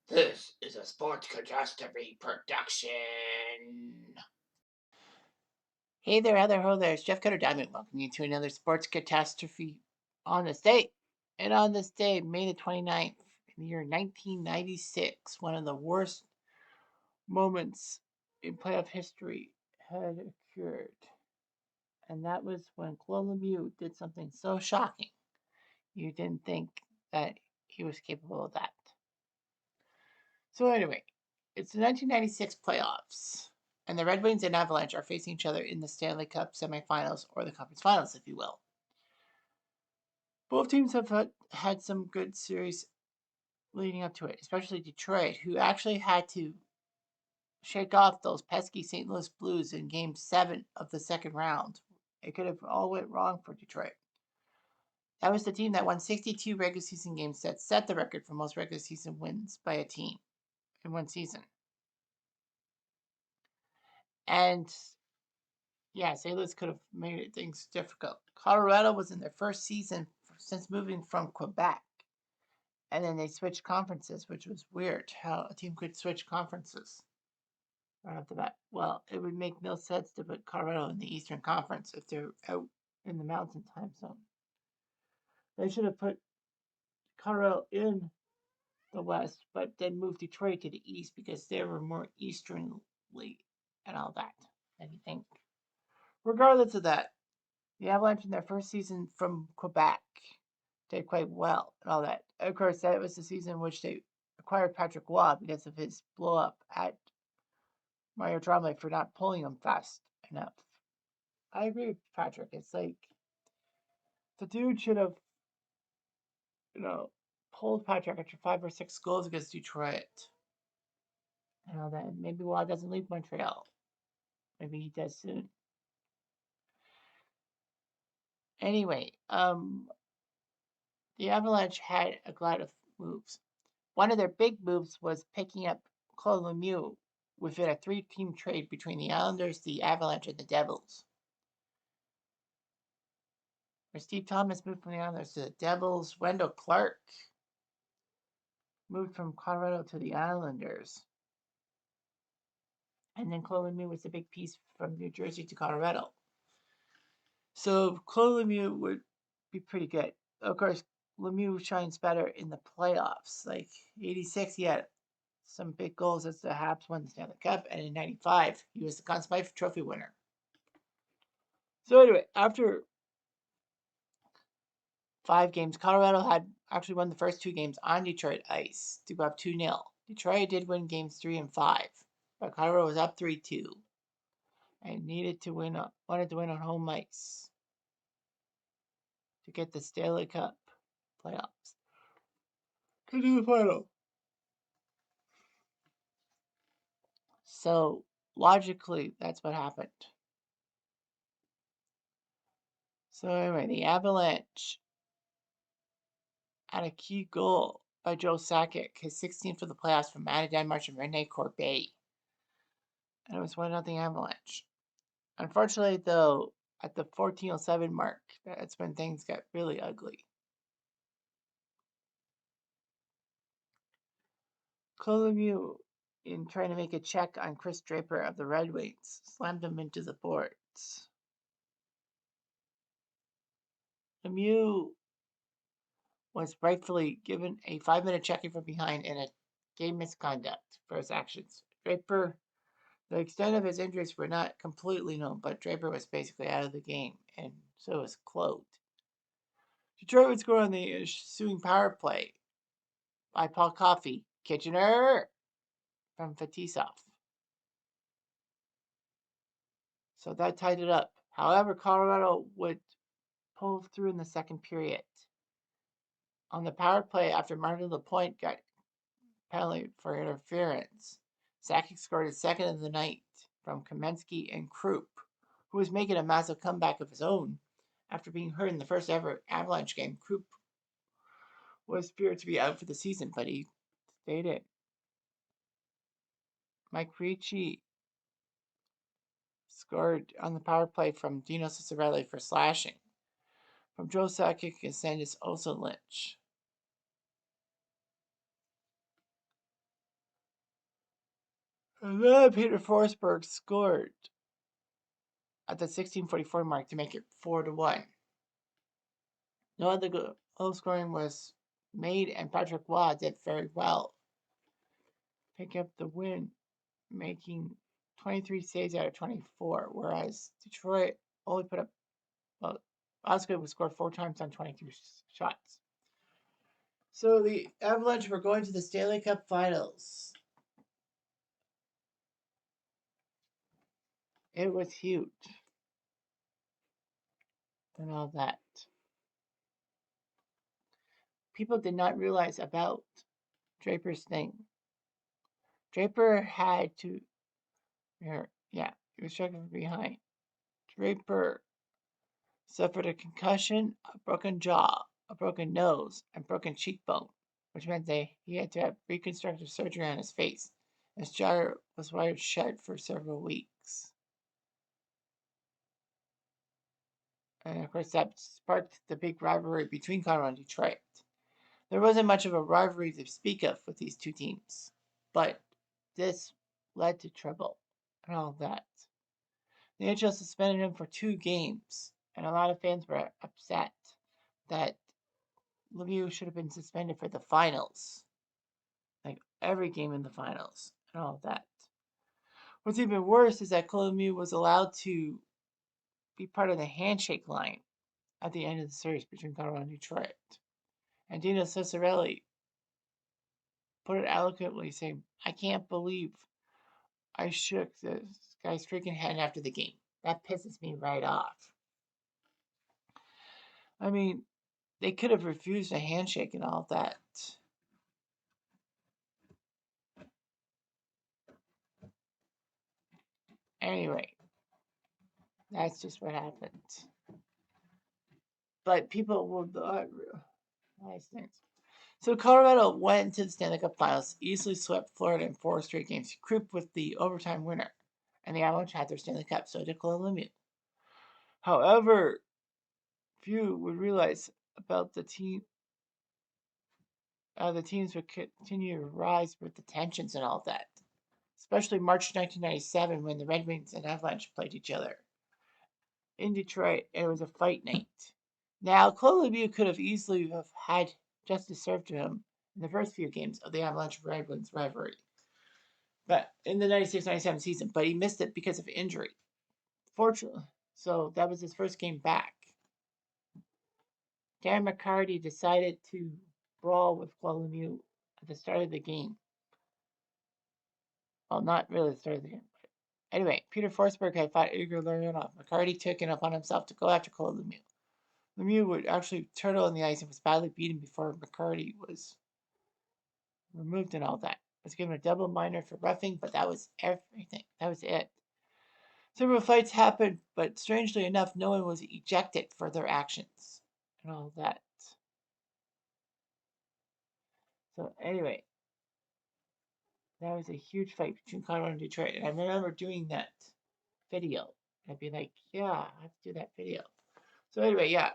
This is a Sports Catastrophe production. Hey there, Heather. Ho there. It's Jeff Cutter Diamond. Welcome you to another Sports Catastrophe on this day. And on this day, May the 29th, in the year 1996, one of the worst moments in playoff history had occurred. And that was when Claude Lemieux did something so shocking, you didn't think that he was capable of that. So anyway, it's the 1996 playoffs, and the Red Wings and Avalanche are facing each other in the Stanley Cup semifinals, or the conference finals, if you will. Both teams have had some good series leading up to it, especially Detroit, who actually had to shake off those pesky St. Louis Blues in Game 7 of the second round. It could have all went wrong for Detroit. That was the team that won 62 regular season games that set the record for most regular season wins by a team in one season. And yeah, St. Louis could have made things difficult. Colorado was in their first season since moving from Quebec. And then they switched conferences, which was weird how a team could switch conferences right after that. Well, it would make no sense to put Colorado in the Eastern Conference if they're out in the Mountain Time Zone. They should have put Colorado in the West, but then moved Detroit to the East because they were more easternly and all that. Anything. Regardless of that, the Avalanche in their first season from Quebec did quite well and all that. Of course, that was the season in which they acquired Patrick Roy because of his blow up at Mario Tremblay for not pulling him fast enough. I agree with Patrick. It's like the dude should have, pulled Patrick after 5 or 6 goals against Detroit. And all that. Maybe Roy doesn't leave Montreal. Maybe he does soon. Anyway, the Avalanche had a lot of moves. One of their big moves was picking up Claude Lemieux within a 3-team trade between the Islanders, the Avalanche, and the Devils. Where Steve Thomas moved from the Islanders to the Devils, Wendell Clark moved from Colorado to the Islanders. And then Claude Lemieux was a big piece from New Jersey to Colorado. So Claude Lemieux would be pretty good. Of course, Lemieux shines better in the playoffs. Like 86, he had some big goals as the Habs won the Stanley Cup, and in 95, he was the Conn Smythe Trophy winner. So anyway, after 5 games, Colorado had actually won the first 2 games on Detroit ice to go up 2-0. Detroit did win games 3 and 5, but Colorado was up 3-2 and wanted to win on home ice to get the Stanley Cup playoffs. Could do the final. So logically, that's what happened. So anyway, the Avalanche had a key goal by Joe Sakic, his 16th for the playoffs from Anna Denmark and Rene Corbeil. And it was 1-0 Avalanche. Unfortunately, though, at the 14:07 mark, that's when things got really ugly. Claude Lemieux, in trying to make a check on Chris Draper of the Red Wings, slammed him into the boards. Lemieux was rightfully given a 5-minute checking from behind and a game misconduct for his actions. Draper, the extent of his injuries were not completely known, but Draper was basically out of the game, and so was Claude. Detroit would score on the ensuing power play by Paul Coffey. Kitchener from Fetisov. So that tied it up. However, Colorado would pull through in the second period. On the power play, after Martin Lapointe got penalty for interference, Sakic scored his second of the night from Kamensky and Krupp, who was making a massive comeback of his own after being hurt in the first ever Avalanche game. Krupp was feared to be out for the season, but he stayed in. Mike Ricci scored on the power play from Dino Ciccarelli for slashing. From Joe Sakic and Sandis Osa Lynch. And then Peter Forsberg scored at the 16:44 mark to make it 4-1. No other goal scoring was made, and Patrick Waugh did very well, pick up the win, making 23 saves out of 24, whereas Detroit only put up, well, Oscar was scored 4 times on 22 shots. So the Avalanche were going to the Stanley Cup Finals. It was huge and all that. People did not realize about Draper's thing. Draper had to, yeah, he was struck from behind. Draper suffered a concussion, a broken jaw, a broken nose, and broken cheekbone, which meant that he had to have reconstructive surgery on his face. His jaw was wired shut for several weeks. And of course, that sparked the big rivalry between Colorado and Detroit. There wasn't much of a rivalry to speak of with these two teams, but this led to trouble and all that. The NHL suspended him for 2 games, and a lot of fans were upset that Lemieux should have been suspended for the finals, like every game in the finals and all that. What's even worse is that Claude Lemieux was allowed to be part of the handshake line at the end of the series between Colorado and Detroit. And Dino Ciccarelli put it eloquently, saying, "I can't believe I shook this guy's freaking hand after the game. That pisses me right off." I mean, they could have refused a handshake and all that. Anyway, that's just what happened. But people will not realize things. So Colorado went into the Stanley Cup Finals, easily swept Florida in 4 straight games, creeped with the overtime winner, and the Avalanche had their Stanley Cup. So did Claude Lemieux. However, few would realize about the team. The teams would continue to rise with the tensions and all that, especially March 1997 when the Red Wings and Avalanche played each other in Detroit. It was a fight night. Now, Claude Lemieux could have easily have had justice served to him in the first few games of the Avalanche Red Wings rivalry, but in the 96-97 season, but he missed it because of injury. Fortunately, so that was his first game back. Dan McCarty decided to brawl with Claude Lemieux at the start of the game. Well, not really the start of the game. But anyway, Peter Forsberg had fought Igor Larionov. McCarty took it upon himself to go after Claude Lemieux. Lemieux would actually turtle on the ice and was badly beaten before McCarty was removed and all that. Was given a double minor for roughing, but that was everything. That was it. Several fights happened, but strangely enough, no one was ejected for their actions and all that. So anyway, that was a huge fight between Colorado and Detroit, and I remember doing that video. I'd be like, yeah, I have to do that video. So anyway, yeah,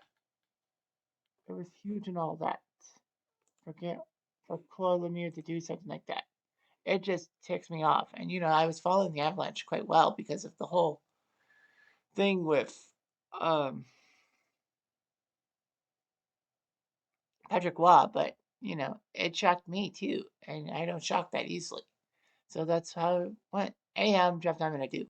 it was huge and all that. For Claude Lemieux to do something like that, it just ticks me off. And I was following the Avalanche quite well because of the whole thing with Patrick Waugh, but it shocked me too, and I don't shock that easily. So that's how it went. Anyhow, I'm I'm gonna do.